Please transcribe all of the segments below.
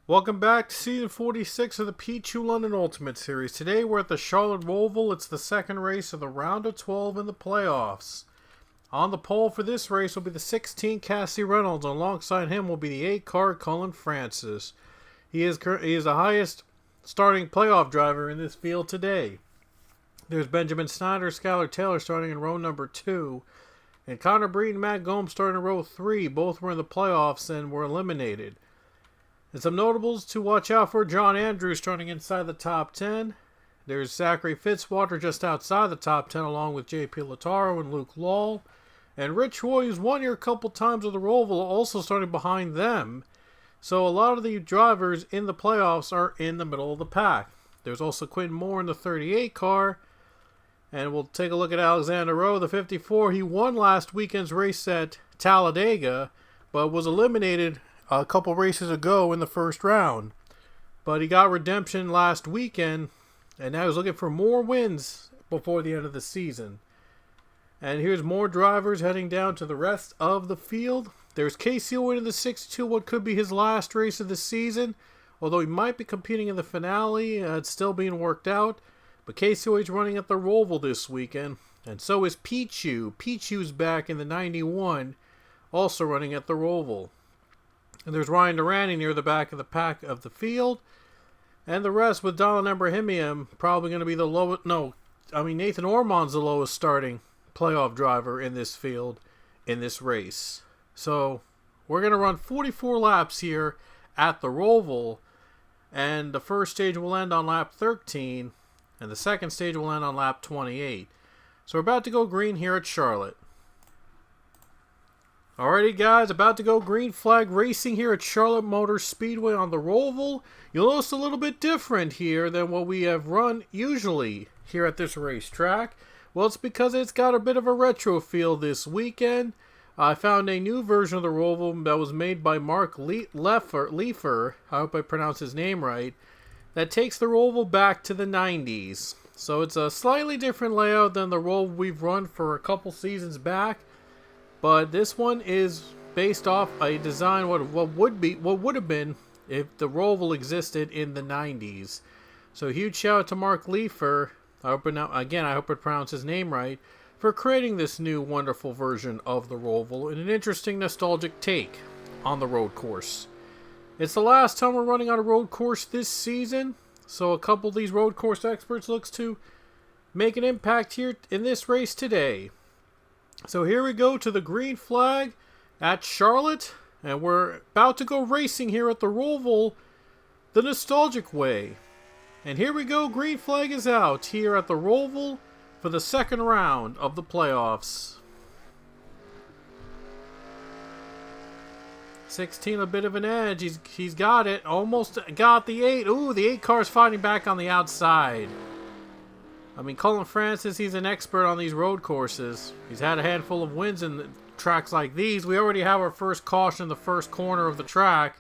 Welcome back to season 46 of the P2 London Ultimate Series. Today we're at the Charlotte Roval. It's the second race of the round of 12 in the playoffs. On the pole for this race will be the 16 Cassie Reynolds. Alongside him will be the 8 car Cullen Francis. He is the highest starting playoff driver in this field today. There's Benjamin Snyder, Skylar Taylor starting in row number 2. And Connor Breeden and Matt Gomes starting in row 3. Both were in the playoffs and were eliminated. And some notables to watch out for: John Andrews starting inside the top 10. There's Zachary Fitzwater just outside the top 10 along with J.P. Lataro and Luke Lawle. And Rich Roy, who's won here a couple times with the Roval, also starting behind them. So a lot of the drivers in the playoffs are in the middle of the pack. There's also Quentin Moore in the 38 car. And we'll take a look at Alexander Rowe, the 54. He won last weekend's race at Talladega, but was eliminated a couple races ago in the first round. But he got redemption last weekend, and now he's looking for more wins before the end of the season. And here's more drivers heading down to the rest of the field. There's Casey Owen in the 62, what could be his last race of the season. Although he might be competing in the finale, it's still being worked out. But Casey Owen's running at the Roval this weekend. And so is Pichu. Pichu's back in the 91, also running at the Roval. And there's Ryan Durante near the back of the pack of the field. And the rest with Donald Ebrahimian probably going to be the lowest. Nathan Ormond's the lowest starting playoff driver in this field in this race. So we're going to run 44 laps here at the Roval. And the first stage will end on lap 13. And the second stage will end on lap 28. So we're about to go green here at Charlotte. Alrighty guys, about to go green flag racing here at Charlotte Motor Speedway on the Roval. You'll notice a little bit different here than what we have run usually here at this racetrack. Well, it's because it's got a bit of a retro feel this weekend. I found a new version of the Roval that was made by Mark Leifer, I hope I pronounced his name right, that takes the Roval back to the 90s. So it's a slightly different layout than the Roval we've run for a couple seasons back. But this one is based off a design what would have been if the Roval existed in the 90s. So huge shout out to Mark Leifer. I hope I pronounced his name right, for creating this new wonderful version of the Roval and an interesting nostalgic take on the road course. It's the last time we're running on a road course this season, so a couple of these road course experts looks to make an impact here in this race today. So here we go to the green flag at Charlotte, and we're about to go racing here at the Roval the nostalgic way. And here we go, green flag is out here at the Roval for the second round of the playoffs. 16 a bit of an edge, he's got it, almost got the 8. Ooh, the 8 car's fighting back on the outside. Cullen Francis, he's an expert on these road courses. He's had a handful of wins in tracks like these. We already have our first caution in the first corner of the track.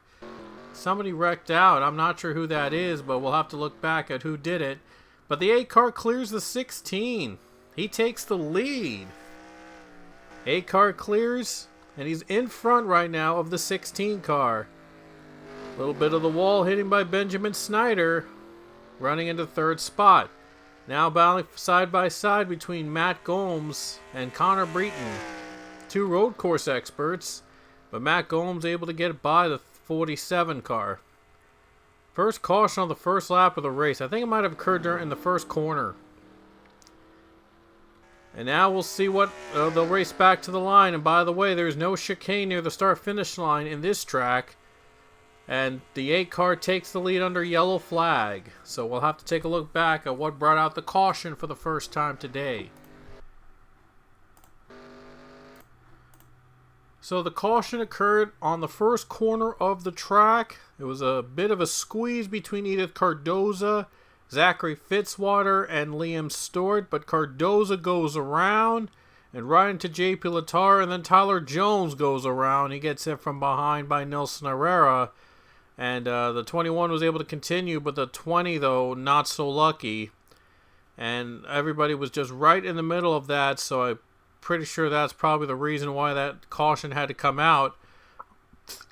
Somebody wrecked out. I'm not sure who that is, but we'll have to look back at who did it. But the 8 car clears the 16. He takes the lead. 8 car clears, and he's in front right now of the 16 car. A little bit of the wall hitting by Benjamin Snyder, running into third spot. Now battling side by side between Matt Gomes and Connor Breeden, 2 road course experts, but Matt Gomes able to get by the 47 car. First caution on the first lap of the race. I think it might have occurred in the first corner. And now we'll see what they'll race back to the line. And by the way, there's no chicane near the start-finish line in this track. And the 8 car takes the lead under yellow flag. So we'll have to take a look back at what brought out the caution for the first time today. So the caution occurred on the first corner of the track. It was a bit of a squeeze between Edith Cardoza, Zachary Fitzwater, and Liam Stewart. But Cardoza goes around and right into J.P. Lataro. And then Tyler Jones goes around. He gets hit from behind by Nelson Herrera. And the 21 was able to continue, but the 20, though, not so lucky. And everybody was just right in the middle of that, so I'm pretty sure that's probably the reason why that caution had to come out.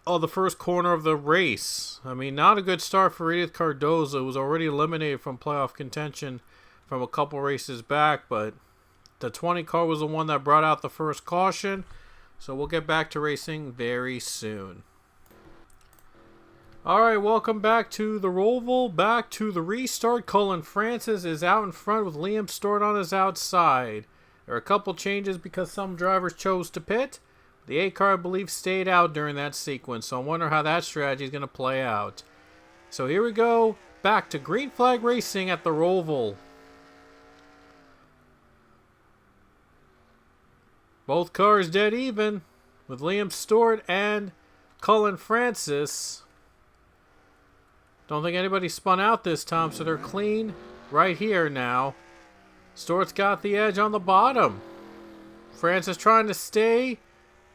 the first corner of the race. I mean, not a good start for Edith Cardozo, who was already eliminated from playoff contention from a couple races back, but the 20 car was the one that brought out the first caution, so we'll get back to racing very soon. Alright, welcome back to the Roval, back to the restart. Cullen Francis is out in front with Liam Stewart on his outside. There are a couple changes because some drivers chose to pit. The 8 car, I believe, stayed out during that sequence, so I wonder how that strategy is going to play out. So here we go, back to green flag racing at the Roval. Both cars dead even, with Liam Stewart and Cullen Francis. Don't think anybody spun out this time, so they're clean right here now. Stewart's got the edge on the bottom. Francis trying to stay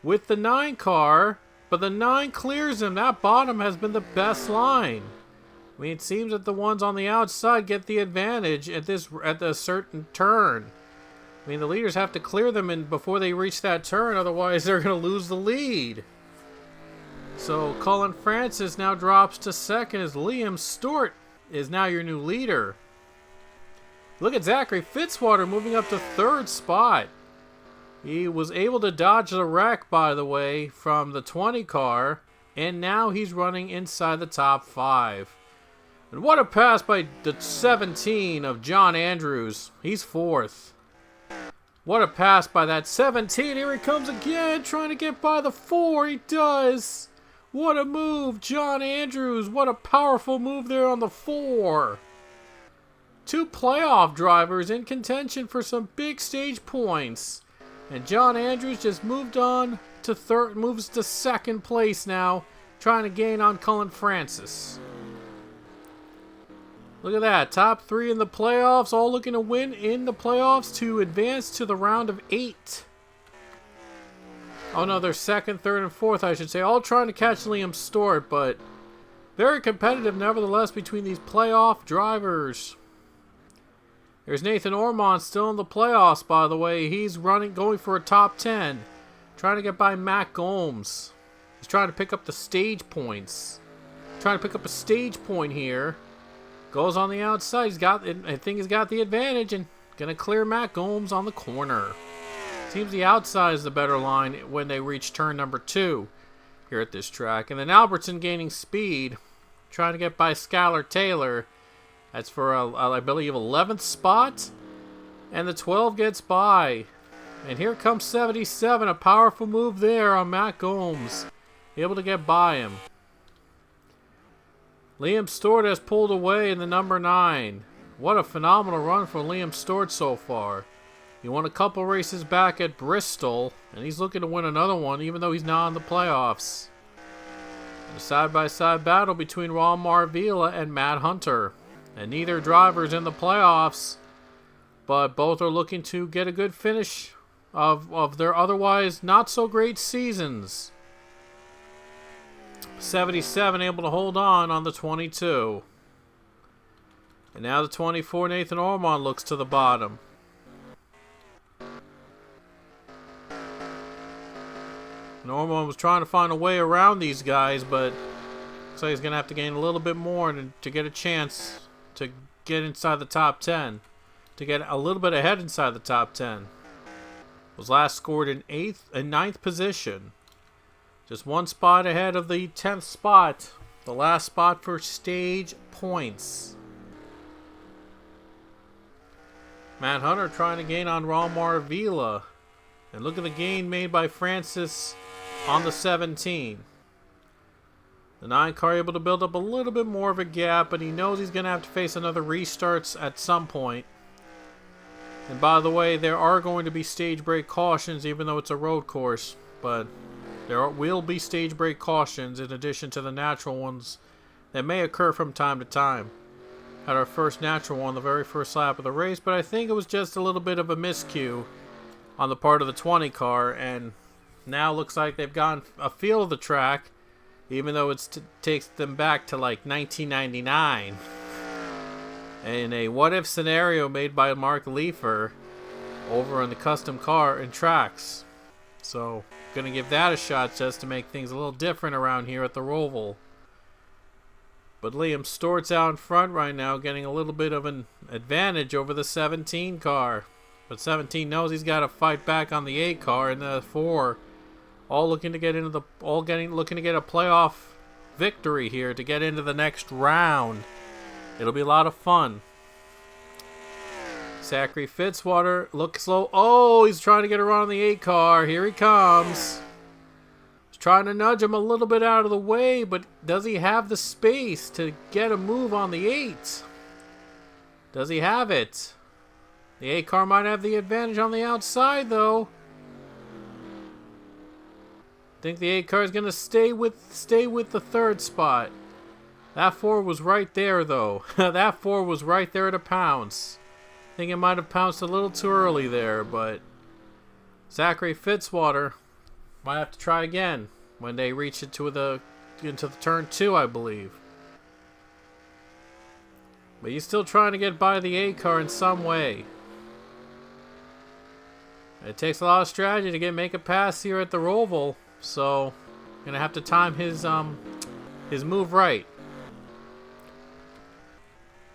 with the 9 car, but the 9 clears him. That bottom has been the best line. I mean, it seems that the ones on the outside get the advantage at a certain turn. I mean, the leaders have to clear them before they reach that turn, otherwise they're going to lose the lead. So Cullen Francis now drops to second as Liam Stewart is now your new leader. Look at Zachary Fitzwater moving up to 3rd spot. He was able to dodge the wreck, by the way, from the 20 car, and now he's running inside the top 5. And what a pass by the 17 of John Andrews. He's 4th. What a pass by that 17. Here he comes again, trying to get by the 4. He does. What a move, John Andrews. What a powerful move there on the 4. 2 playoff drivers in contention for some big stage points. And John Andrews just moved on to moves to 2nd place now, trying to gain on Cullen Francis. Look at that, top 3 in the playoffs, all looking to win in the playoffs to advance to the round of 8. Oh no, they're 2nd, 3rd, and 4th, I should say, all trying to catch Liam Stewart, but very competitive nevertheless between these playoff drivers. There's Nathan Ormond still in the playoffs, by the way. He's going for a top 10. Trying to get by Matt Gomes. He's trying to pick up the stage points. Trying to pick up a stage point here. Goes on the outside. I think he's got the advantage and going to clear Matt Gomes on the corner. Seems the outside is the better line when they reach turn number 2 here at this track. And then Albertson gaining speed. Trying to get by Skylar Taylor. That's for, I believe, 11th spot. And the 12 gets by. And here comes 77. A powerful move there on Matt Gomes. Able to get by him. Liam Stewart has pulled away in the number 9. What a phenomenal run for Liam Stewart so far. He won a couple races back at Bristol. And he's looking to win another one, even though he's not in the playoffs. And a side-by-side battle between Ron Marvila and Matt Hunter. And neither driver's in the playoffs, but both are looking to get a good finish of their otherwise not so great seasons. 77 able to hold on the 22. And now the 24, Nathan Ormond, looks to the bottom. And Ormond was trying to find a way around these guys, but looks like he's going to have to gain a little bit more to get a chance to get inside the top 10, to get a little bit ahead inside the top 10. Was last scored in 9th position. Just 1 spot ahead of the 10th spot. The last spot for stage points. Matt Hunter trying to gain on Ron Marvila. And look at the gain made by Francis on the 17. The 9 car able to build up a little bit more of a gap, but he knows he's going to have to face another restarts at some point. And by the way, there are going to be stage break cautions, even though it's a road course. But there will be stage break cautions in addition to the natural ones that may occur from time to time. Had our first natural one the very first lap of the race, but I think it was just a little bit of a miscue on the part of the 20 car, and now looks like they've gotten a feel of the track. Even though it takes them back to like 1999. In a what-if scenario made by Mark Leifer over on the custom car and tracks. So, gonna give that a shot just to make things a little different around here at the Roval. But Liam Stort's out in front right now, getting a little bit of an advantage over the 17 car. But 17 knows he's got to fight back on the 8 car, and the 4 all looking to get into the looking to get a playoff victory here to get into the next round. It'll be a lot of fun. Zachary Fitzwater looks slow. Oh, he's trying to get a run on the 8 car. Here he comes. He's trying to nudge him a little bit out of the way, but does he have the space to get a move on the 8? Does he have it? The 8 car might have the advantage on the outside, though. I think the 8 car is going to stay with the 3rd spot. That 4 was right there, though. That 4 was right there to pounce. I think it might have pounced a little too early there, but Zachary Fitzwater might have to try again when they reach into the turn 2, I believe. But he's still trying to get by the 8 car in some way. It takes a lot of strategy to make a pass here at the Roval, so gonna have to time his move right.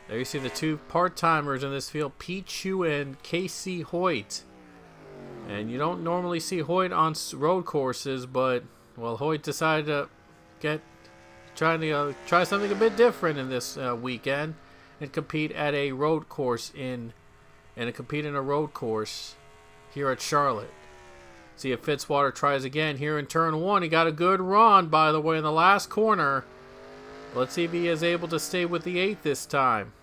There you see the 2 part-timers in this field, Pichu and Casey Hoyt. And you don't normally see Hoyt on road courses, but well, Hoyt decided to try something a bit different in this weekend and compete at a road course in a road course here at Charlotte. See if Fitzwater tries again here in turn 1. He got a good run, by the way, in the last corner. Let's see if he is able to stay with the 8 this time.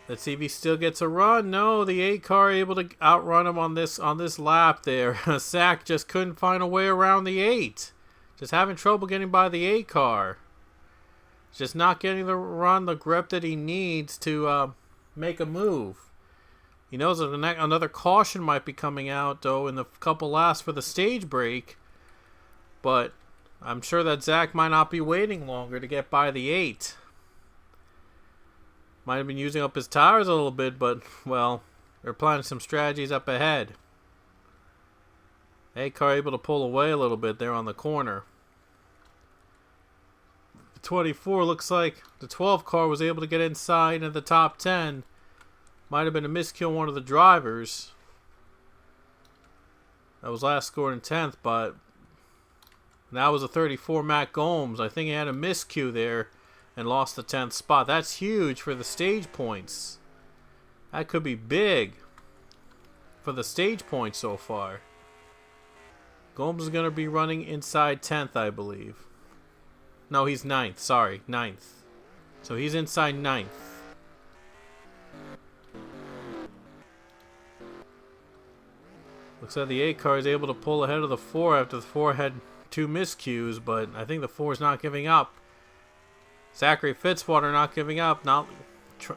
Let's see if he still gets a run. No, the 8 car able to outrun him on this lap there. Zach just couldn't find a way around the 8. Just having trouble getting by the 8 car. Just not getting the run, the grip that he needs to make a move. He knows that another caution might be coming out, though, in the couple laps for the stage break. But I'm sure that Zach might not be waiting longer to get by the 8. Might have been using up his tires a little bit, but, well, they're planning some strategies up ahead. 8 car able to pull away a little bit there on the corner. The 24 looks like the 12 car was able to get inside into the top 10. Might have been a miscue on one of the drivers. That was last scored in 10th, but that was a 34 Matt Gomes. I think he had a miscue there and lost the 10th spot. That's huge for the stage points. That could be big for the stage points so far. Gomes is going to be running inside 10th, I believe. No, he's 9th. Sorry, 9th. So he's inside 9th. Looks like the 8 car is able to pull ahead of the 4 after the 4 had 2 miscues, but I think the 4 is not giving up. Zachary Fitzwater not giving up.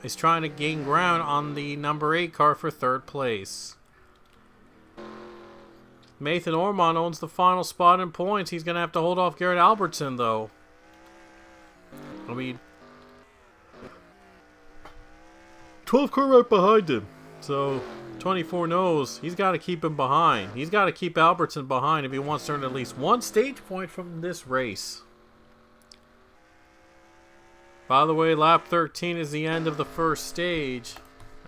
He's trying to gain ground on the number 8 car for 3rd place. Nathan Ormond owns the final spot in points. He's going to have to hold off Garrett Albertson, though. I mean, 12 car right behind him. So 24 knows he's got to keep him behind. He's got to keep Albertson behind if he wants to earn at least 1 stage point from this race. By the way, lap 13 is the end of the first stage.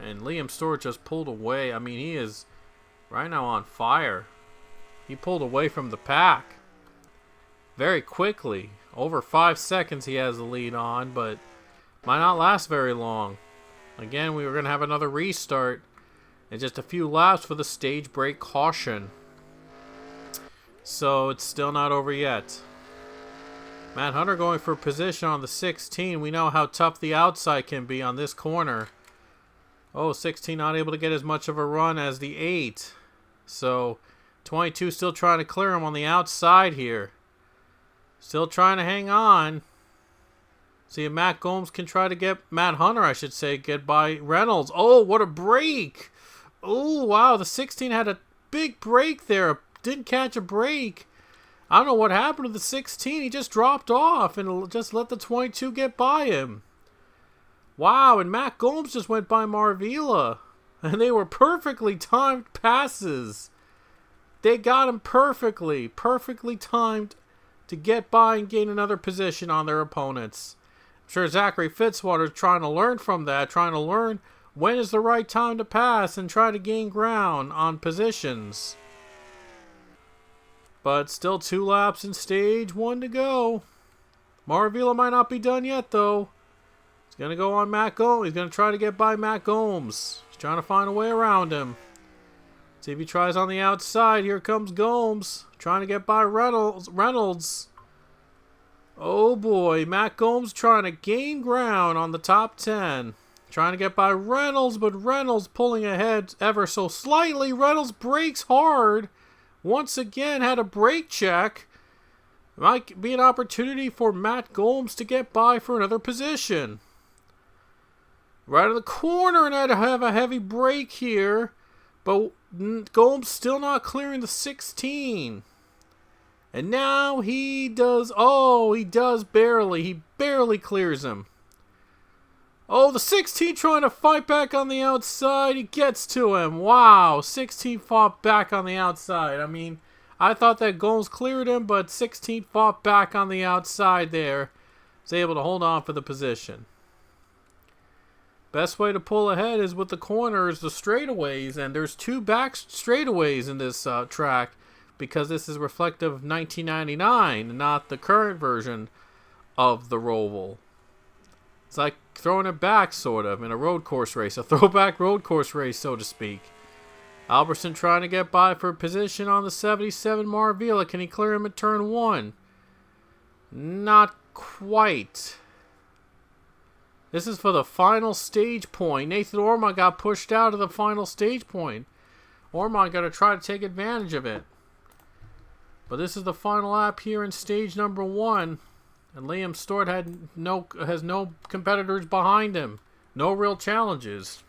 And Liam Stewart just pulled away. I mean, he is right now on fire. He pulled away from the pack very quickly. Over 5 seconds he has the lead on, but might not last very long. Again, we were going to have another restart and just a few laps for the stage break caution. So it's still not over yet. Matt Hunter going for position on the 16. We know how tough the outside can be on this corner. Oh, 16 not able to get as much of a run as the 8. So 22 still trying to clear him on the outside here. Still trying to hang on. See if Matt Gomes can try to get Matt Hunter, I should say, get by Reynolds. Oh, what a break. Oh, wow. The 16 had a big break there. Didn't catch a break. I don't know what happened to the 16. He just dropped off and just let the 22 get by him. Wow, and Matt Gomes just went by Marvila. And they were perfectly timed passes. they got him perfectly timed to get by and gain another position on their opponents. I'm sure Zachary Fitzwater is trying to learn from that, trying to learn when is the right time to pass and try to gain ground on positions. But still 2 laps in stage 1 to go. Maravilla might not be done yet, though. He's going to go on Matt Gomes. He's going to try to get by Matt Gomes. He's trying to find a way around him. See if he tries on the outside. Here comes Gomes. Trying to get by Reynolds. Oh boy, Matt Gomes trying to gain ground on the top 10. Trying to get by Reynolds, but Reynolds pulling ahead ever so slightly. Reynolds brakes hard. Once again, had a brake check. Might be an opportunity for Matt Gomes to get by for another position. Right in the corner, and I'd have a heavy brake here. But Gomes still not clearing the 16. And now he does... Oh, he does barely. He barely clears him. Oh, the 16 trying to fight back on the outside. He gets to him. Wow, 16 fought back on the outside. I mean, I thought that Gomes cleared him, but 16 fought back on the outside there. Was able to hold on for the position. Best way to pull ahead is with the corners, the straightaways, and there's 2 back straightaways in this track because this is reflective of 1999, not the current version of the Roval. It's like throwing it back, sort of, in a road course race. A throwback road course race, so to speak. Albertson trying to get by for position on the 77 Maravilla. Can he clear him at turn 1? Not quite. This is for the final stage point. Nathan Ormond got pushed out of the final stage point. Ormond got to try to take advantage of it. But this is the final lap here in stage number 1. And Liam Stewart has no competitors behind him. No real challenges.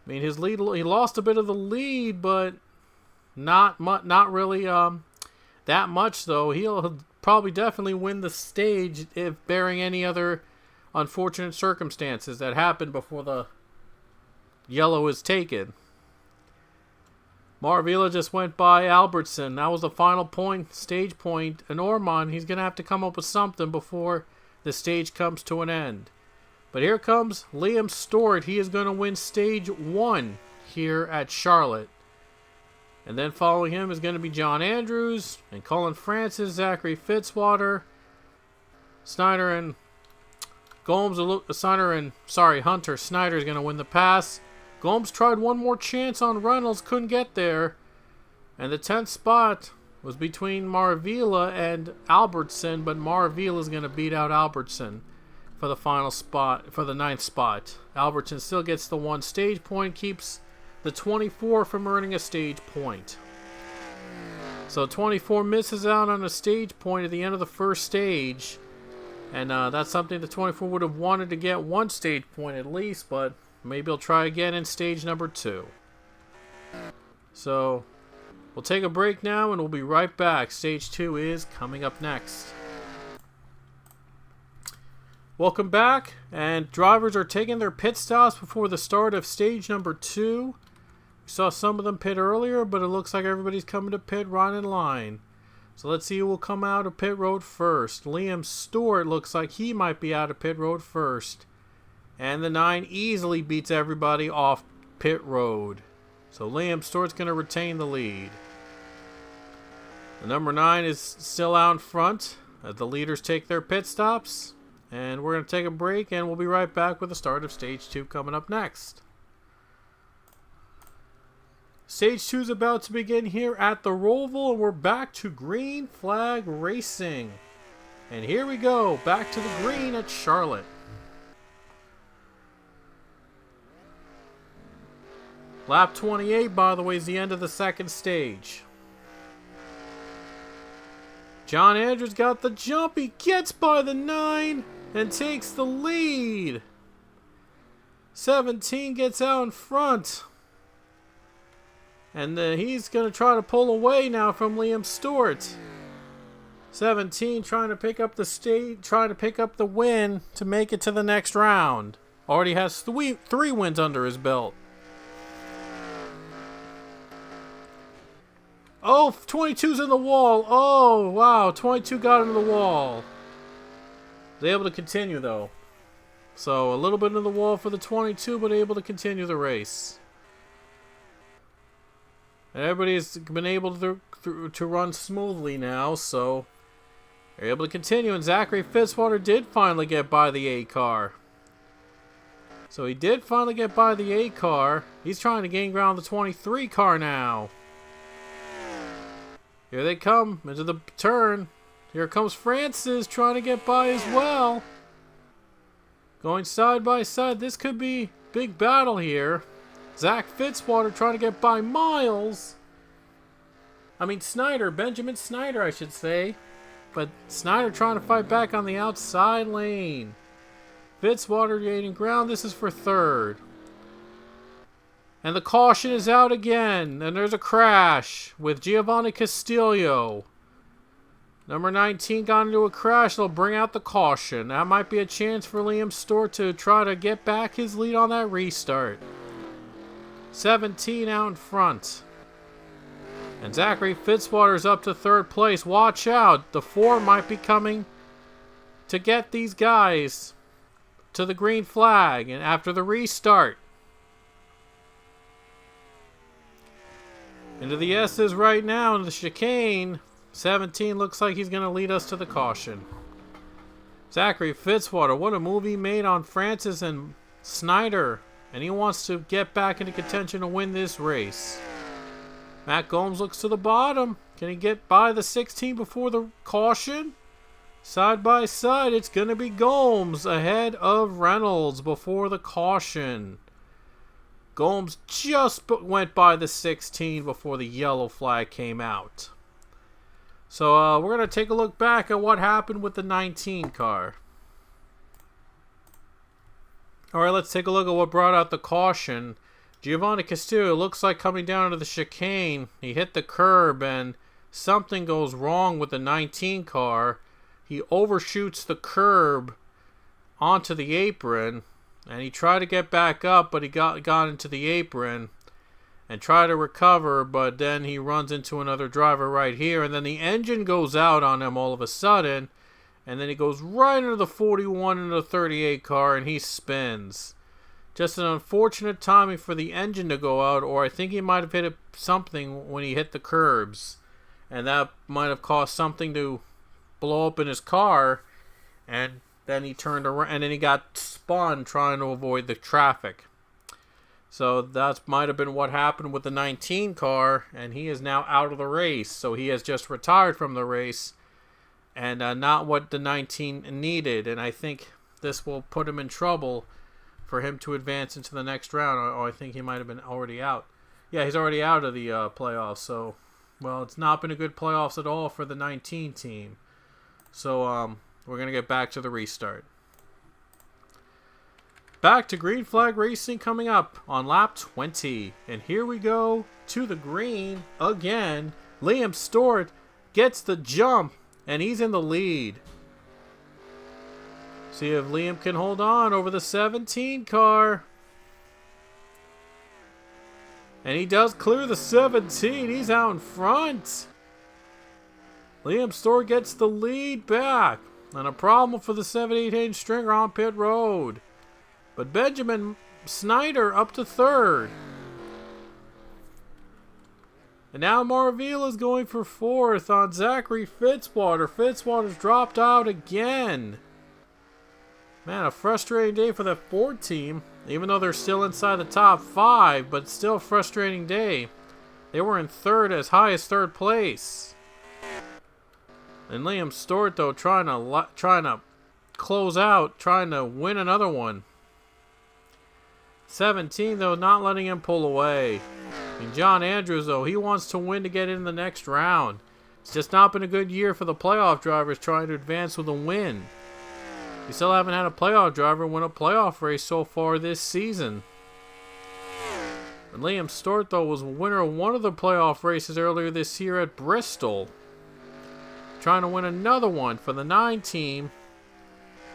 I mean, his lead, he lost a bit of the lead, but not really that much, though. He'll probably definitely win the stage if bearing any other unfortunate circumstances that happened before the yellow is taken. Maravilla just went by Albertson. That was the final point, stage point. And Ormond, he's going to have to come up with something before the stage comes to an end. But here comes Liam Stewart. He is going to win stage 1 here at Charlotte. And then following him is going to be John Andrews and Colin Francis, Zachary Fitzwater, Snyder and Gomes, Hunter Snyder is going to win the pass. Gomes tried one more chance on Reynolds, couldn't get there. And the 10th spot was between Maravilla and Albertson, but Maravilla is going to beat out Albertson for the final spot, for the 9th spot. Albertson still gets the 1 stage point, keeps the 24 from earning a stage point. So 24 misses out on a stage point at the end of the first stage. And that's something the 24 would have wanted to get 1 stage point at least, but maybe he'll try again in stage number 2. So we'll take a break now and we'll be right back. Stage 2 is coming up next. Welcome back, and drivers are taking their pit stops before the start of stage number 2. We saw some of them pit earlier, but it looks like everybody's coming to pit right in line. So let's see who will come out of pit road first. Liam Stewart looks like he might be out of pit road first. And the 9 easily beats everybody off pit road. So Liam Stewart's going to retain the lead. The number 9 is still out in front as the leaders take their pit stops. And we're going to take a break, and we'll be right back with the start of Stage 2 coming up next. Stage 2 is about to begin here at the Roval, and we're back to green flag racing. And here we go, back to the green at Charlotte. Lap 28, by the way, is the end of the second stage. John Andrews got the jump. He gets by the 9 and takes the lead. 17 gets out in front. And he's going to try to pull away now from Liam Stewart. 17 trying to pick up the win to make it to the next round. Already has three wins under his belt. Oh, 22's in the wall. Oh, wow. 22 got into the wall. They able to continue, though. So, a little bit into the wall for the 22, but able to continue the race. And everybody's been able to run smoothly now, so they're able to continue. And Zachary Fitzwater did finally get by the A car. So he did finally get by the A car. He's trying to gain ground on the 23 car now. Here they come into the turn. Here comes Francis trying to get by as well. Going side by side. This could be big battle here. Zach Fitzwater trying to get by Miles. I mean Snyder. Benjamin Snyder, I should say. But Snyder trying to fight back on the outside lane. Fitzwater gaining ground. This is for third. And the caution is out again. And there's a crash with Giovanni Castillo. Number 19 got into a crash. They'll bring out the caution. That might be a chance for Liam Stewart to try to get back his lead on that restart. 17 out in front. And Zachary Fitzwater's up to third place. Watch out. The 4 might be coming to get these guys to the green flag and after the restart. Into the S's right now, into the chicane. 17 looks like he's going to lead us to the caution. Zachary Fitzwater, what a move he made on Francis and Snyder. And he wants to get back into contention to win this race. Matt Gomes looks to the bottom. Can he get by the 16 before the caution? Side by side, it's going to be Gomes ahead of Reynolds before the caution. Gomes just went by the 16 before the yellow flag came out. So we're going to take a look back at what happened with the 19 car. Alright, let's take a look at what brought out the caution. Giovanni Castillo looks like coming down to the chicane. He hit the curb and something goes wrong with the 19 car. He overshoots the curb onto the apron. And he tried to get back up, but he got into the apron and tried to recover, but then he runs into another driver right here, and then the engine goes out on him all of a sudden, and then he goes right into the 41 and the 38 car, and he spins. Just an unfortunate timing for the engine to go out, or I think he might have hit something when he hit the curbs, and that might have caused something to blow up in his car, and then he turned around, and then he got spun trying to avoid the traffic. So that might have been what happened with the 19 car, and he is now out of the race. So he has just retired from the race, and not what the 19 needed. And I think this will put him in trouble for him to advance into the next round. Or I think he might have been already out. Yeah, he's already out of the playoffs. So, well, it's not been a good playoffs at all for the 19 team. So, we're going to get back to the restart. Back to green flag racing coming up on lap 20. And here we go to the green again. Liam Stewart gets the jump and he's in the lead. See if Liam can hold on over the 17 car. And he does clear the 17. He's out in front. Liam Stewart gets the lead back. And a problem for the 78-inch stringer on pit road. But Benjamin Snyder up to third. And now Marville is going for fourth on Zachary Fitzwater. Fitzwater's dropped out again. Man, a frustrating day for the Ford team. Even though they're still inside the top 5, but still a frustrating day. They were in third, as high as third place. And Liam Stewart, though, trying to close out, trying to win another one. 17, though, not letting him pull away. And John Andrews, though, he wants to win to get in the next round. It's just not been a good year for the playoff drivers trying to advance with a win. We still haven't had a playoff driver win a playoff race so far this season. And Liam Stewart, though, was a winner of one of the playoff races earlier this year at Bristol. Trying to win another one for the 9 team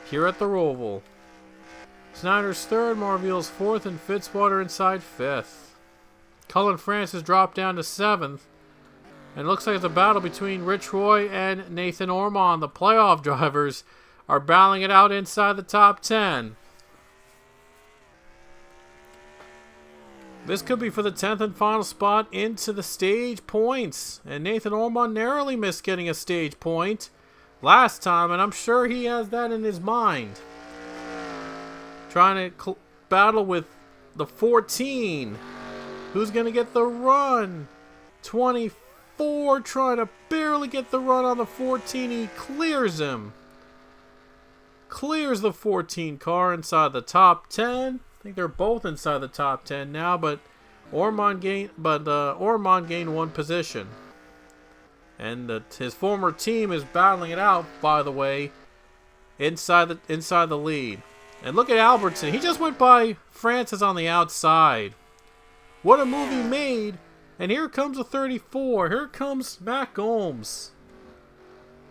here at the Roval. Snyder's third, Marville's fourth, and Fitzwater inside fifth. Cullen Francis dropped down to 7th. And it looks like it's a battle between Rich Roy and Nathan Ormond. The playoff drivers are battling it out inside the top 10. This could be for the 10th and final spot into the stage points. And Nathan Ormond narrowly missed getting a stage point last time, and I'm sure he has that in his mind. Trying to battle with the 14. Who's going to get the run? 24 trying to barely get the run on the 14. He clears him. Clears the 14 car inside the top 10. I think they're both inside the top 10 now, but Ormond gained one position. And his former team is battling it out, by the way, inside the lead. And look at Albertson. He just went by Francis on the outside. What a move he made. And here comes a 34. Here comes Matt Gomes.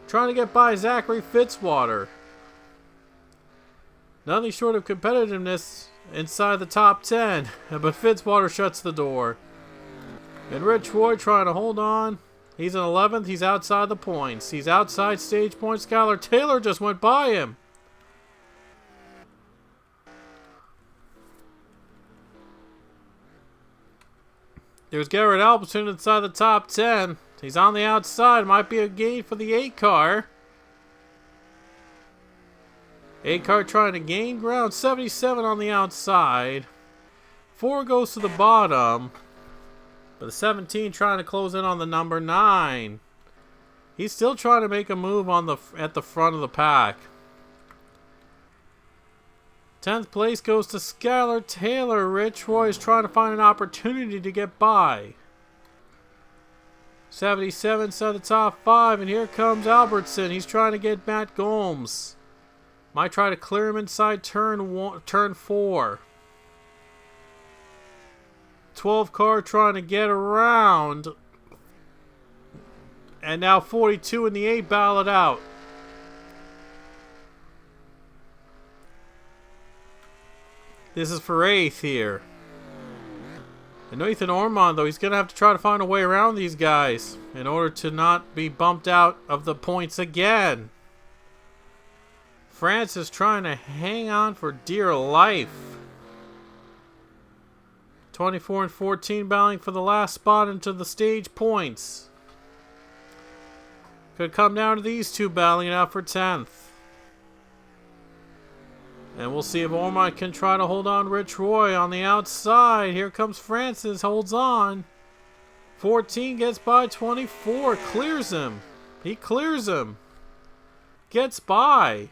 Trying to get by Zachary Fitzwater. Nothing short of competitiveness inside the top 10. But Fitzwater shuts the door. And Rich Roy trying to hold on. He's in 11th. He's outside the points. He's outside stage points. Skylar Taylor just went by him. There's Garrett Albertson inside the top 10. He's on the outside. Might be a gain for the 8 car. 8 car trying to gain ground. 77 on the outside. 4 goes to the bottom. But the 17 trying to close in on the number 9. He's still trying to make a move at the front of the pack. 10th place goes to Skylar Taylor. Rich Roy is trying to find an opportunity to get by. 77 inside the top 5. And here comes Albertson. He's trying to get Matt Gomes. Might try to clear him inside turn 4. 12 car trying to get around. And now 42 in the 8 battle it out. This is for 8th here. And Nathan Ormond, though, he's going to have to try to find a way around these guys in order to not be bumped out of the points again. Francis trying to hang on for dear life. 24 and 14 battling for the last spot into the stage points. Could come down to these two battling it out for 10th. And we'll see if Ormond can try to hold on Rich Roy on the outside. Here comes Francis, holds on. 14 gets by 24, clears him. He clears him. Gets by.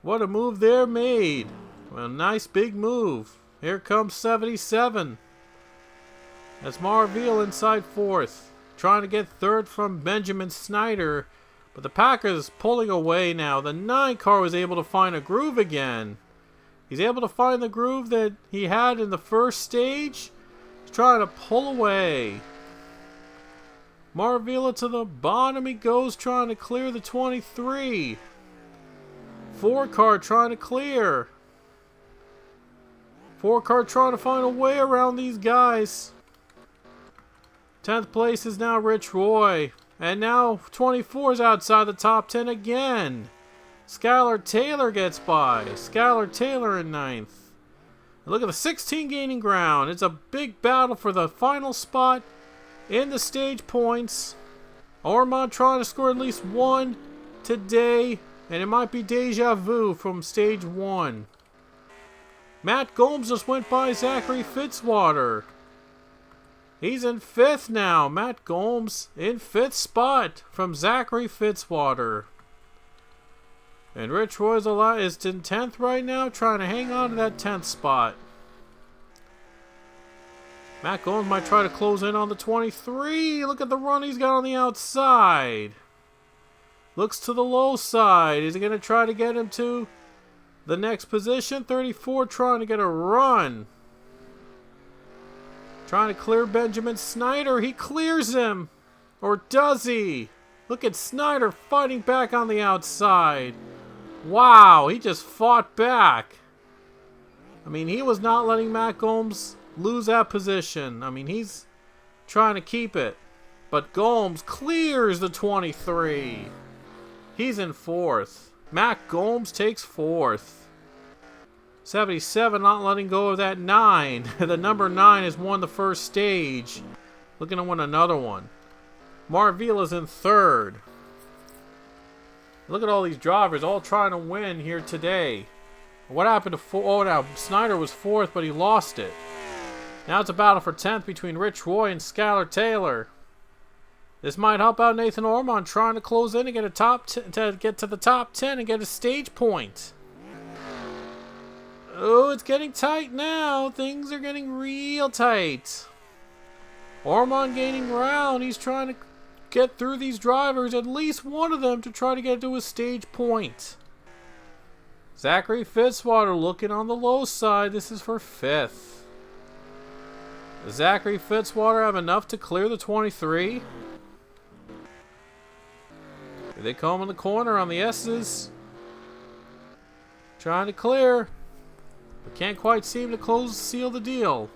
What a move there made. Well, nice big move. Here comes 77. That's Marville inside 4th. Trying to get 3rd from Benjamin Snyder. But the Packers pulling away now. The 9 car was able to find a groove again. He's able to find the groove that he had in the first stage. He's trying to pull away. Marvilla to the bottom he goes, trying to clear the 23. 4 car trying to clear. 4 car trying to find a way around these guys. 10th place is now Rich Roy. And now 24 is outside the top 10 again. Skylar Taylor gets by. Skylar Taylor in 9th. And look at the 16 gaining ground. It's a big battle for the final spot in the stage points. Ormond trying to score at least 1 today. And it might be deja vu from stage 1. Matt Gomes just went by Zachary Fitzwater. He's in 5th now. Matt Gomes in 5th spot from Zachary Fitzwater. And Rich Roy is in 10th right now, trying to hang on to that 10th spot. Matt Gomes might try to close in on the 23. Look at the run he's got on the outside. Looks to the low side. Is he going to try to get him to the next position? 34 trying to get a run. Trying to clear Benjamin Snyder. He clears him. Or does he? Look at Snyder fighting back on the outside. Wow, he just fought back. I mean, he was not letting Matt Gomes lose that position. I mean, he's trying to keep it. But Gomes clears the 23. He's in 4th. Matt Gomes takes 4th. 77 not letting go of that 9. The number 9 has won the first stage. Looking to win another one. Marvila's in 3rd. Look at all these drivers all trying to win here today. What happened to oh, now Snyder was 4th, but he lost it. Now it's a battle for 10th between Rich Roy and Skylar Taylor. This might help out Nathan Ormond trying to close in and get to get to the top 10 and get a stage point. Oh, it's getting tight now. Things are getting real tight. Ormond gaining ground. He's trying to get through these drivers, at least one of them, to try to get to a stage point. Zachary Fitzwater looking on the low side. This is for 5th. Does Zachary Fitzwater have enough to clear the 23? Here they come in the corner on the S's. Trying to clear. But can't quite seem to seal the deal.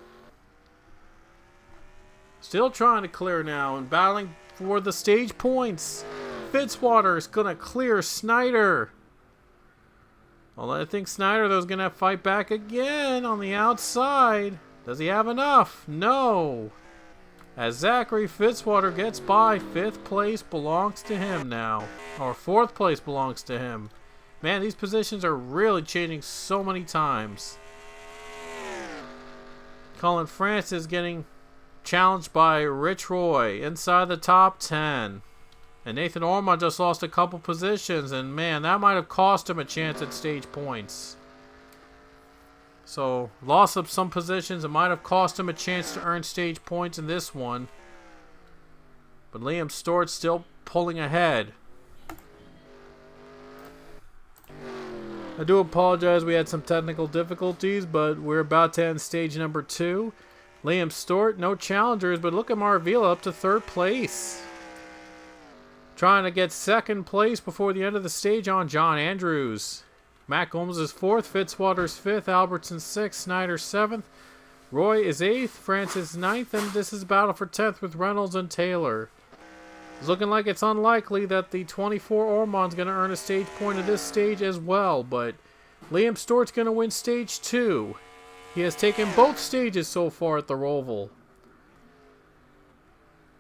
Still trying to clear now and battling for the stage points. Fitzwater is going to clear Snyder. Well, I think Snyder, though, is going to fight back again on the outside. Does he have enough? No. As Zachary Fitzwater gets by, 5th place belongs to him now. Or 4th place belongs to him. Man, these positions are really changing so many times. Colin Francis getting challenged by Rich Roy inside the top 10. And Nathan Ormond just lost a couple positions, and man, that might have cost him a chance at stage points. So, loss of some positions, it might have cost him a chance to earn stage points in this one. But Liam Stewart still pulling ahead. I do apologize, we had some technical difficulties, but we're about to end stage number 2. Liam Stewart, no challengers, but look at Marvila up to 3rd place. Trying to get 2nd place before the end of the stage on John Andrews. Matt Gomes is 4th, Fitzwater's 5th, Albertson 6th, Snyder 7th, Roy is 8th, Francis 9th, and this is battle for 10th with Reynolds and Taylor. It's looking like it's unlikely that the 24 Ormond's going to earn a stage point at this stage as well, but Liam Stewart's going to win stage 2. He has taken both stages so far at the Roval.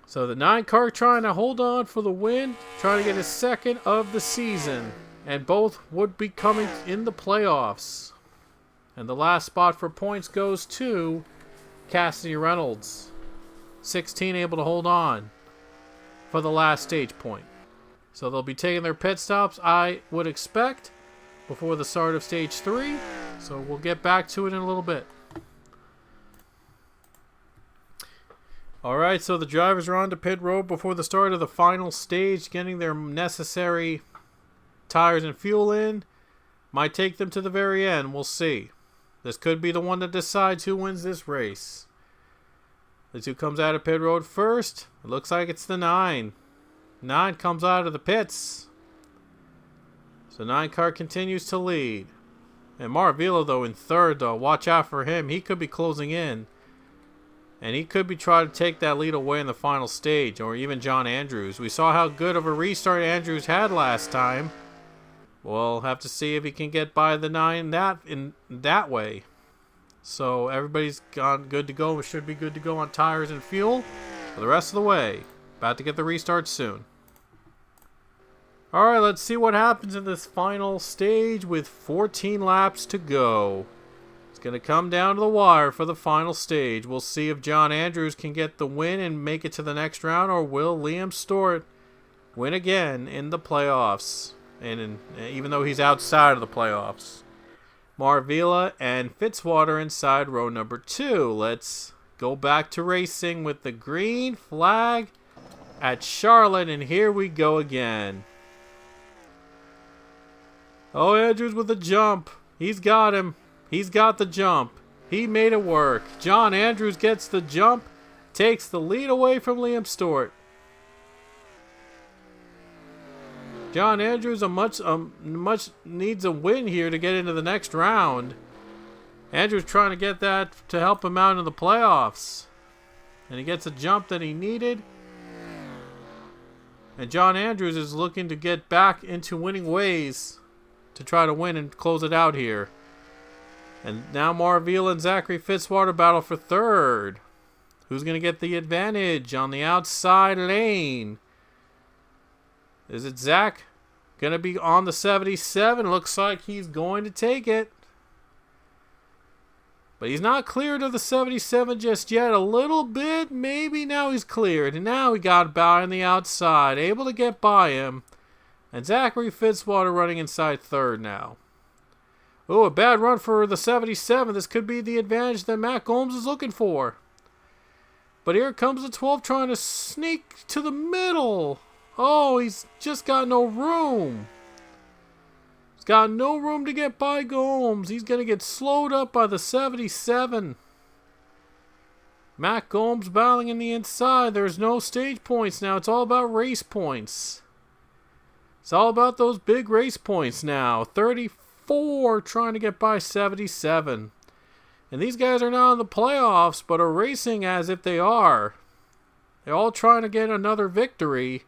So the 9 car trying to hold on for the win, trying to get his 2nd of the season. And both would be coming in the playoffs. And the last spot for points goes to Cassidy Reynolds. 16 able to hold on for the last stage point. So they'll be taking their pit stops, I would expect, before the start of stage 3. So we'll get back to it in a little bit. Alright, so the drivers are on to pit road before the start of the final stage, getting their necessary tires and fuel in. Might take them to the very end. We'll see. This could be the one that decides who wins this race. This who comes out of pit road first. It looks like it's the 9. 9 comes out of the pits. So 9 car continues to lead. And Marvila, though, in 3rd, though. Watch out for him. He could be closing in. And he could be trying to take that lead away in the final stage. Or even John Andrews. We saw how good of a restart Andrews had last time. We'll have to see if he can get by the 9 in that way. So everybody's gone good to go. Should be good to go on tires and fuel for the rest of the way. About to get the restart soon. Alright, let's see what happens in this final stage with 14 laps to go. It's going to come down to the wire for the final stage. We'll see if John Andrews can get the win and make it to the next round, or will Liam Stewart win again in the playoffs. And even though he's outside of the playoffs. Marvila and Fitzwater inside row number 2. Let's go back to racing with the green flag at Charlotte. And here we go again. Oh, Andrews with the jump. He's got him. He's got the jump. He made it work. John Andrews gets the jump. Takes the lead away from Liam Stewart. John Andrews much needs a win here to get into the next round. Andrews trying to get that to help him out in the playoffs. And he gets a jump that he needed. And John Andrews is looking to get back into winning ways to try to win and close it out here. And now Marvila and Zachary Fitzwater battle for third. Who's going to get the advantage on the outside lane? Is it Zach? Going to be on the 77. Looks like he's going to take it. But he's not cleared of the 77 just yet. A little bit. Maybe now he's cleared. And now he got by on the outside. Able to get by him. And Zachary Fitzwater running inside third now. Oh, a bad run for the 77. This could be the advantage that Matt Gomes is looking for. But here comes the 12 trying to sneak to the middle. Oh, he's just got no room. He's got no room to get by Gomes. He's going to get slowed up by the 77. Matt Gomes battling in the inside. There's no stage points now. It's all about race points. It's all about those big race points now. 34 trying to get by 77. And these guys are not in the playoffs, but are racing as if they are. They're all trying to get another victory.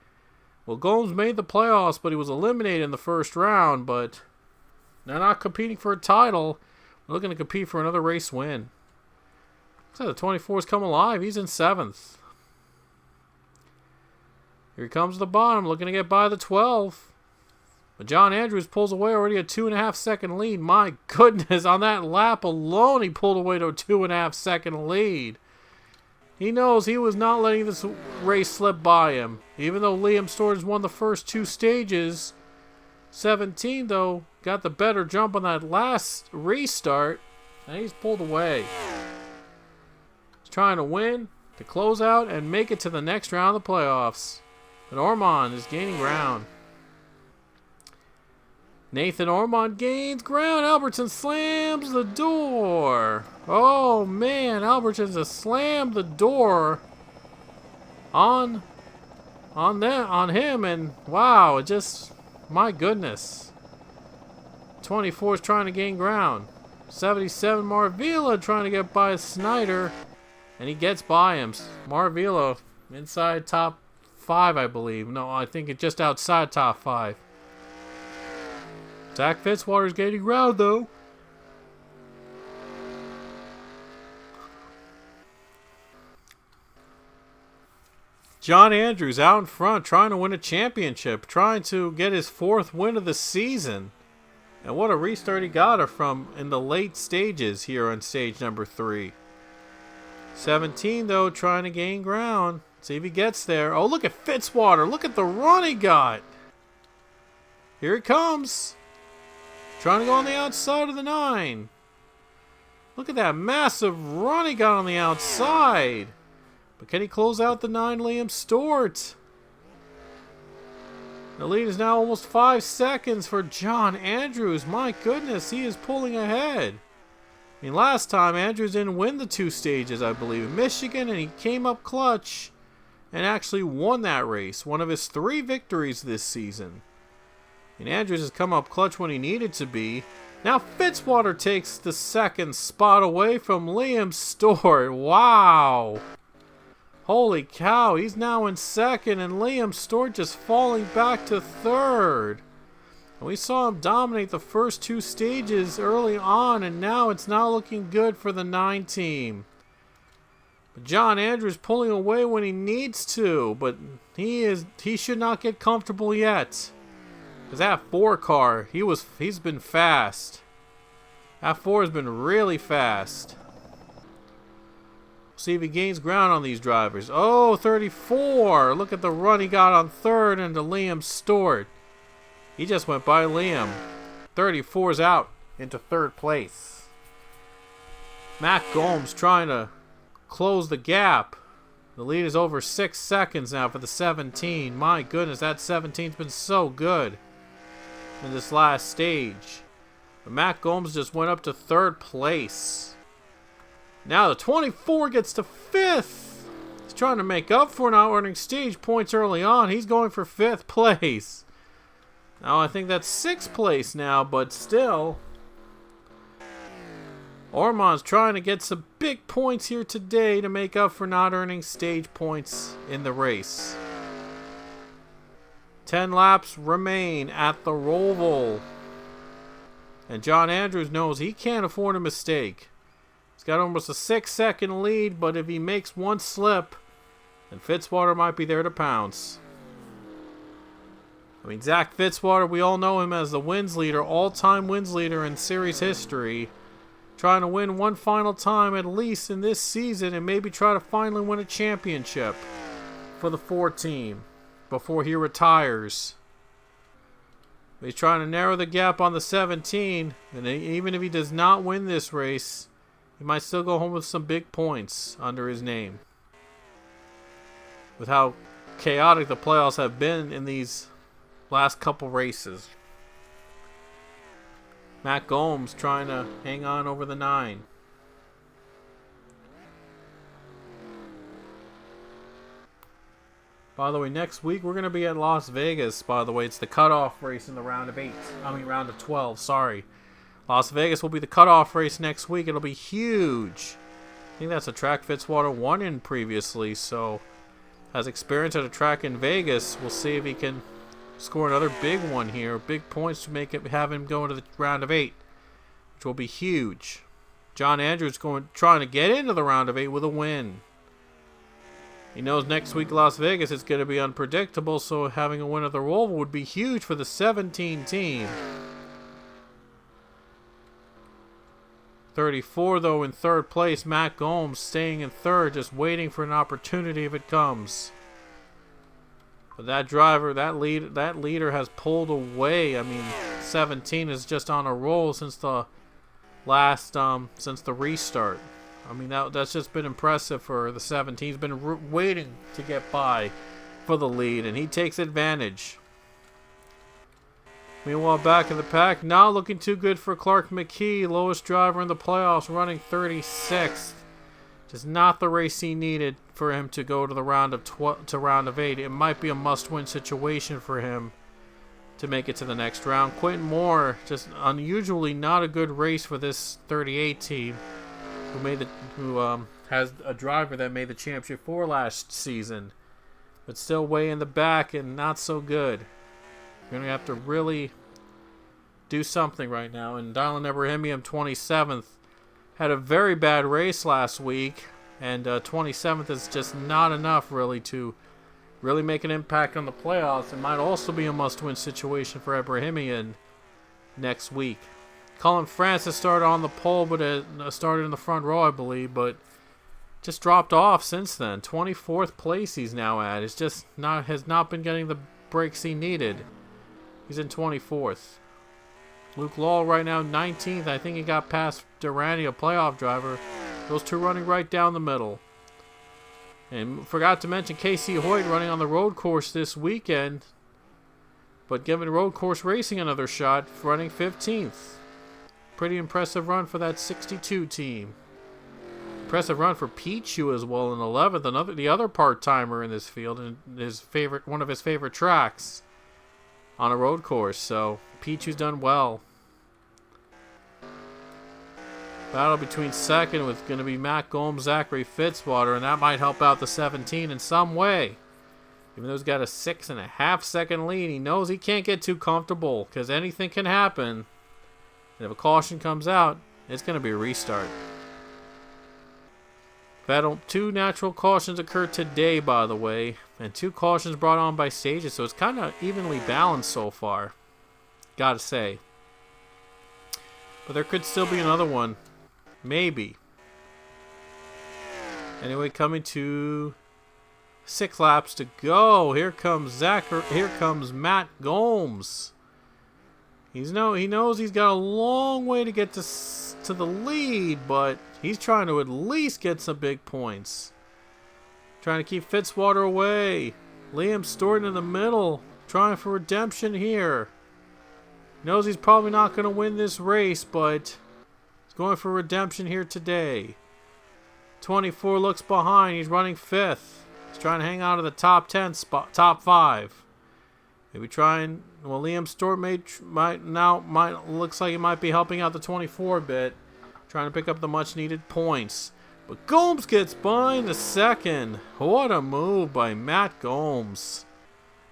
Well, Gomes made the playoffs, but he was eliminated in the first round. But they're not competing for a title. They're looking to compete for another race win. So the 24's come alive. He's in 7th. Here comes the bottom, looking to get by the 12. But John Andrews pulls away already a 2.5 second lead. My goodness, on that lap alone, he pulled away to a 2.5 second lead. He knows he was not letting this race slip by him. Even though Liam Storage won the first 2 stages, 17, though, got the better jump on that last restart, and he's pulled away. He's trying to win, to close out, and make it to the next round of the playoffs. But Ormond is gaining ground. Nathan Ormond gains ground. Albertson slams the door. Oh man, Albertson has slammed the door on him, and wow, it just, my goodness. 24 is trying to gain ground. 77 Marvila trying to get by Snyder, and he gets by him. Marvila inside top 5, I believe. No, I think it's just outside top 5. Zach Fitzwater's gaining ground, though. John Andrews out in front, trying to win a championship, trying to get his 4th win of the season. And what a restart he got her from in the late stages here on stage number 3. 17, though, trying to gain ground. See if he gets there. Oh, look at Fitzwater. Look at the run he got. Here he comes. Trying to go on the outside of the 9. Look at that massive run he got on the outside. But can he close out the 9 Liam Stewart? The lead is now almost 5 seconds for John Andrews. My goodness, he is pulling ahead. I mean, last time Andrews didn't win the 2 stages, I believe, in Michigan, and he came up clutch and actually won that race. One of his 3 victories this season. And Andrews has come up clutch when he needed to be. Now Fitzwater takes the 2nd spot away from Liam Stewart. Wow. Holy cow, he's now in 2nd, and Liam Stewart just falling back to 3rd. And we saw him dominate the first 2 stages early on, and now it's not looking good for the 9 team. But John Andrews pulling away when he needs to, but he should not get comfortable yet. Because that 4 car, he's been fast. That 4 has been really fast. See if he gains ground on these drivers. Oh, 34. Look at the run he got on 3rd into Liam Stewart. He just went by Liam. 34's out into 3rd place. Matt Gomes trying to close the gap. The lead is over 6 seconds now for the 17. My goodness, that 17's been so good in this last stage. But Matt Gomes just went up to 3rd place. Now the 24 gets to 5th. He's trying to make up for not earning stage points early on. He's going for 5th place. Now I think that's 6th place now, but still. Ormond's trying to get some big points here today to make up for not earning stage points in the race. 10 laps remain at the Roval. And John Andrews knows he can't afford a mistake. He's got almost a 6-second lead, but if he makes one slip, then Fitzwater might be there to pounce. I mean, Zach Fitzwater, we all know him as the wins leader, all-time wins leader in series history. Trying to win one final time at least in this season and maybe try to finally win a championship for the 4 team before he retires. He's trying to narrow the gap on the 17, and even if he does not win this race, he might still go home with some big points under his name. With how chaotic the playoffs have been in these last couple races. Matt Gomes trying to hang on over the 9. By the way, next week we're going to be at Las Vegas. By the way, it's the cutoff race in the round of 12, sorry. Las Vegas will be the cutoff race next week. It'll be huge. I think that's a track Fitzwater won in previously, so has experience at a track in Vegas. We'll see if he can score another big one here. Big points to have him go into the round of 8, which will be huge. John Andrews trying to get into the round of 8 with a win. He knows next week Las Vegas is going to be unpredictable, so having a win at the Roval would be huge for the 17 team. 34 though in 3rd place. Matt Gomes staying in 3rd, just waiting for an opportunity if it comes. But that driver, that leader has pulled away. I mean, 17 is just on a roll since the restart. I mean, that's just been impressive for the 17. He's been waiting to get by for the lead, and he takes advantage. Meanwhile, back in the pack, not looking too good for Clark McKee, lowest driver in the playoffs, running 36th. Just not the race he needed for him to go to the round of 8. It might be a must-win situation for him to make it to the next round. Quentin Moore, just unusually not a good race for this 38 team, who has a driver that made the championship for last season, but still way in the back and not so good. You're going to have to really do something right now. And Dylan Ebrahimian, 27th, had a very bad race last week, and 27th is just not enough really to really make an impact on the playoffs. It might also be a must-win situation for Ebrahimian next week. Colin Francis started on the pole, but started in the front row, I believe, but just dropped off since then. 24th place he's now at. It's just has not been getting the breaks he needed. He's in 24th. Luke Law right now 19th. I think he got past Durante, a playoff driver. Those two running right down the middle. And forgot to mention Casey Hoyt running on the road course this weekend, but giving road course racing another shot, running 15th. Pretty impressive run for that 62 team. Impressive run for Pichu as well in 11th, the other part-timer in this field, and one of his favorite tracks on a road course. So Pichu's done well. Battle between second with going to be Matt Gomes, Zachary Fitzwater, and that might help out the 17 in some way. Even though he's got a 6.5 second lead, he knows he can't get too comfortable because anything can happen. And if a caution comes out, it's going to be a restart. Two natural cautions occurred today, by the way, and 2 cautions brought on by stages, so it's kind of evenly balanced so far, gotta say. But there could still be another one, maybe. Anyway, coming to 6 laps to go. Here comes Matt Gomes. He knows he's got a long way to get to the lead, but he's trying to at least get some big points. Trying to keep Fitzwater away. Liam Storton in the middle, trying for redemption here. Knows he's probably not going to win this race, but he's going for redemption here today. 24 looks behind. He's running 5th. He's trying to hang on to the top 10 spot, top 5. Maybe trying. Well, Liam Stewart looks like he might be helping out the 24 a bit. trying to pick up the much needed points. But Gomes gets by in the second. What a move by Matt Gomes.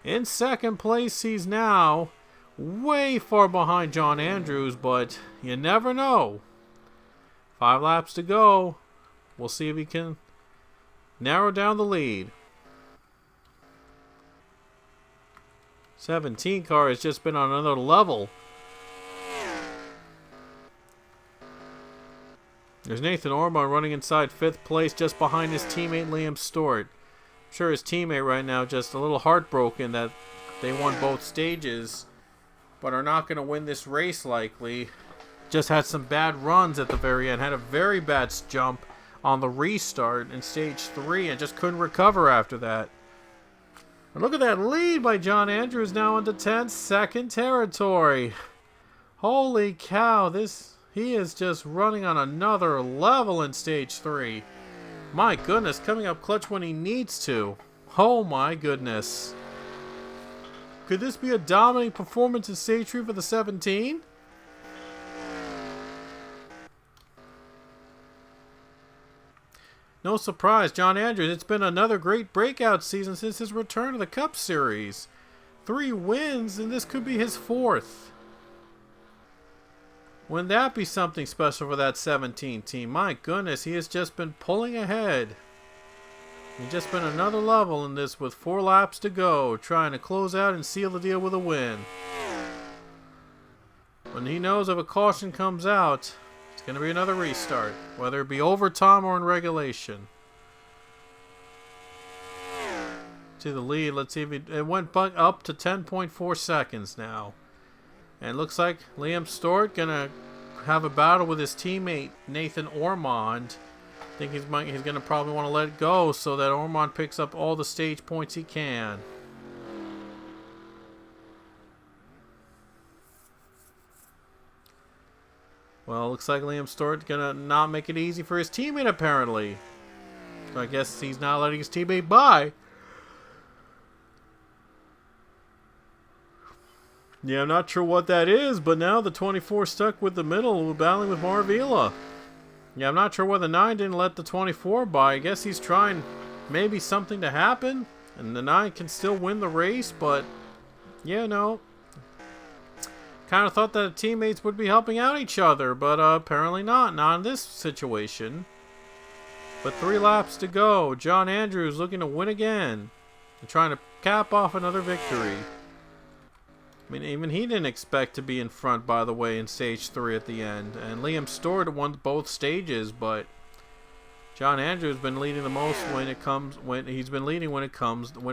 In second place, he's now way far behind John Andrews, but you never know. 5 laps to go. We'll see if he can narrow down the lead. 17 car has just been on another level. There's Nathan Orban running inside 5th place just behind his teammate Liam Stewart. I'm sure his teammate right now just a little heartbroken that they won both stages but are not going to win this race likely. Just had some bad runs at the very end. Had a very bad jump on the restart in stage 3 and just couldn't recover after that. And look at that lead by John Andrews now into 10th, second territory. Holy cow, he is just running on another level in stage 3. My goodness, coming up clutch when he needs to. Oh my goodness. Could this be a dominating performance in stage 3 for the 17? No surprise, John Andrews, it's been another great breakout season since his return to the Cup Series. 3 wins, and this could be his 4th. Wouldn't that be something special for that 17 team? My goodness, he has just been pulling ahead. He's just been another level in this with 4 laps to go, trying to close out and seal the deal with a win. When he knows if a caution comes out, it's going to be another restart, whether it be overtime or in regulation. To the lead, let's see if it went up to 10.4 seconds now. And it looks like Liam Stewart gonna have a battle with his teammate Nathan Ormond. I think he's gonna probably want to let it go so that Ormond picks up all the stage points he can. Well, looks like Liam Stewart gonna not make it easy for his teammate apparently. So I guess he's not letting his teammate by. Yeah, I'm not sure what that is, but now the 24 stuck with the middle, battling with Marvila. Yeah, I'm not sure why the 9 didn't let the 24 by. I guess he's trying maybe something to happen, and the 9 can still win the race, but yeah, no. Kind of thought that the teammates would be helping out each other, but apparently not. Not in this situation. But 3 laps to go. John Andrews looking to win again and trying to cap off another victory. I mean, even he didn't expect to be in front, by the way, in stage 3 at the end. And Liam Stewart won both stages, but John Andrews has been leading the most when it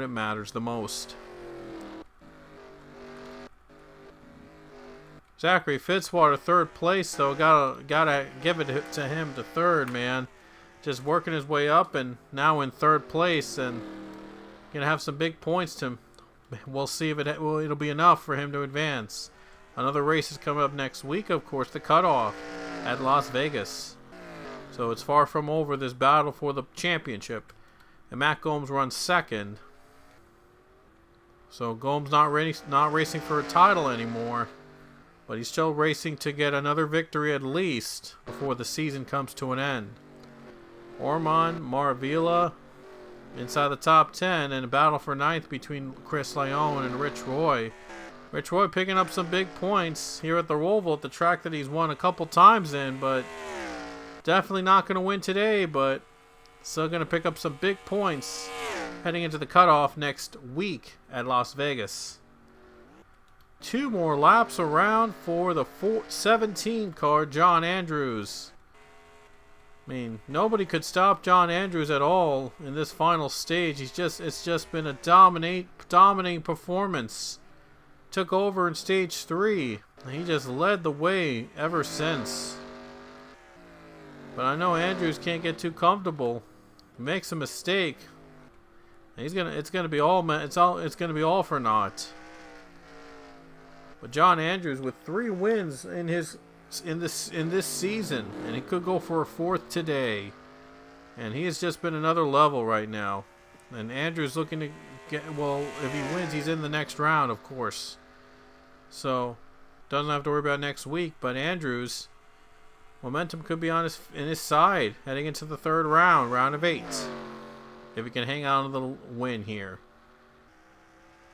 matters the most. Zachary Fitzwater, 3rd place, though. Gotta give it to him to 3rd, man. Just working his way up and now in 3rd place and gonna have some big points to him. We'll see if it'll be enough for him to advance. Another race is coming up next week, of course, the cutoff at Las Vegas. So it's far from over, this battle for the championship. And Matt Gomes runs 2nd. So Gomes not racing for a title anymore. But he's still racing to get another victory at least before the season comes to an end. Ormond, Marvila inside the top 10, and a battle for 9th between Chris Leone and Rich Roy. Rich Roy picking up some big points here at the Roval, at the track that he's won a couple times in, but definitely not going to win today, but still going to pick up some big points heading into the cutoff next week at Las Vegas. 2 more laps around for the 17 car, John Andrews. I mean, nobody could stop John Andrews at all in this final stage. It's just been a dominating performance. Took over in stage 3. And he just led the way ever since. But I know Andrews can't get too comfortable. He makes a mistake. And it's gonna be all for naught. But John Andrews with 3 wins in this season, and he could go for a 4th today. And he has just been another level right now. And Andrews looking to get, well, if he wins, he's in the next round, of course. So doesn't have to worry about next week. But Andrews Momentum could be on his side heading into the third round, round of 8. If he can hang on to the win here.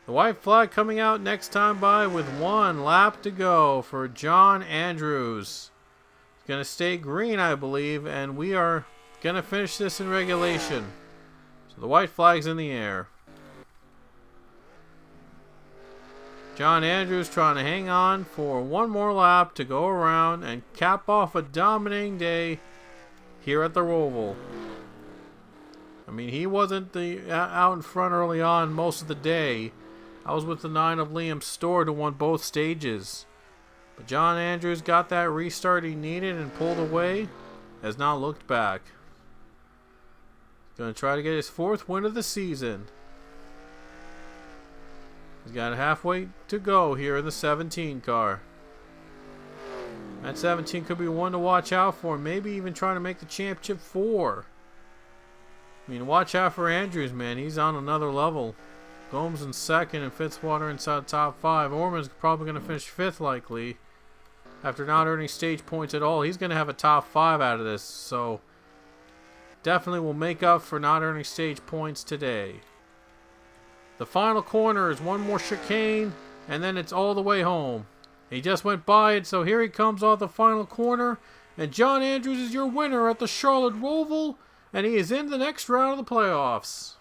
The white flag coming out next time by with 1 lap to go for John Andrews. It's going to stay green, I believe, and we are going to finish this in regulation. So the white flag's in the air. John Andrews trying to hang on for 1 more lap to go around and cap off a dominating day here at the Roval. I mean, he wasn't out in front early on most of the day. I was with the 9 of Liam Stewart, who won both stages. But John Andrews got that restart he needed and pulled away. Has not looked back. Going to try to get his 4th win of the season. He's got halfway to go here in the 17 car. That 17 could be one to watch out for. Maybe even trying to make the championship 4. I mean, watch out for Andrews, man. He's on another level. Gomes in 2nd and Fitzwater inside top 5. Orman's probably going to finish 5th likely. After not earning stage points at all, he's going to have a top 5 out of this. So, definitely will make up for not earning stage points today. The final corner is 1 more chicane, and then it's all the way home. He just went by it, so here he comes off the final corner. And John Andrews is your winner at the Charlotte Roval, and he is in the next round of the playoffs.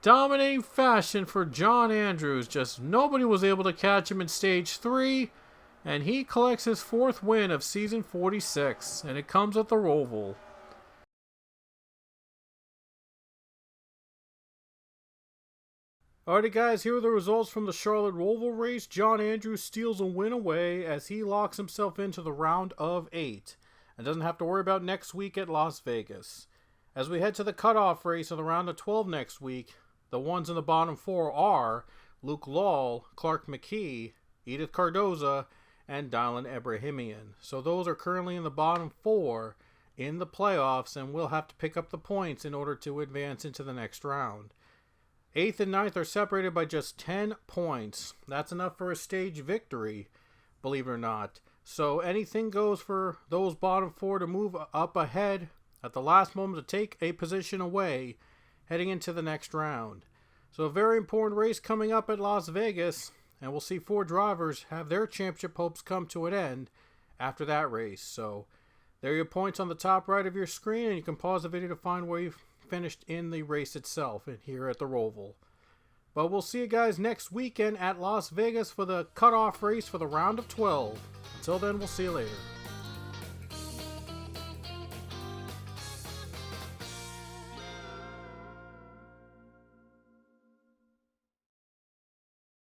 Dominating fashion for John Andrews. Just nobody was able to catch him in stage 3, and he collects his 4th win of season 46, and it comes at the Roval. Alrighty guys, here are the results from the Charlotte Roval race. John Andrews steals a win away as he locks himself into the round of 8 and doesn't have to worry about next week at Las Vegas. As we head to the cutoff race of the round of 12 next week, the ones in the bottom 4 are Luke Lawal, Clark McKee, Edith Cardoza, and Dylan Ebrahimian. So those are currently in the bottom 4 in the playoffs, and will have to pick up the points in order to advance into the next round. 8th and 9th are separated by just 10 points. That's enough for a stage victory, believe it or not. So anything goes for those bottom 4 to move up ahead at the last moment to take a position away heading into the next round. So a very important race coming up at Las Vegas, and we'll see 4 drivers have their championship hopes come to an end after that race. So there are your points on the top right of your screen, and you can pause the video to find where you've finished in the race itself and here at the Roval. But we'll see you guys next weekend at Las Vegas for the cutoff race for the round of 12. Until then, we'll see you later.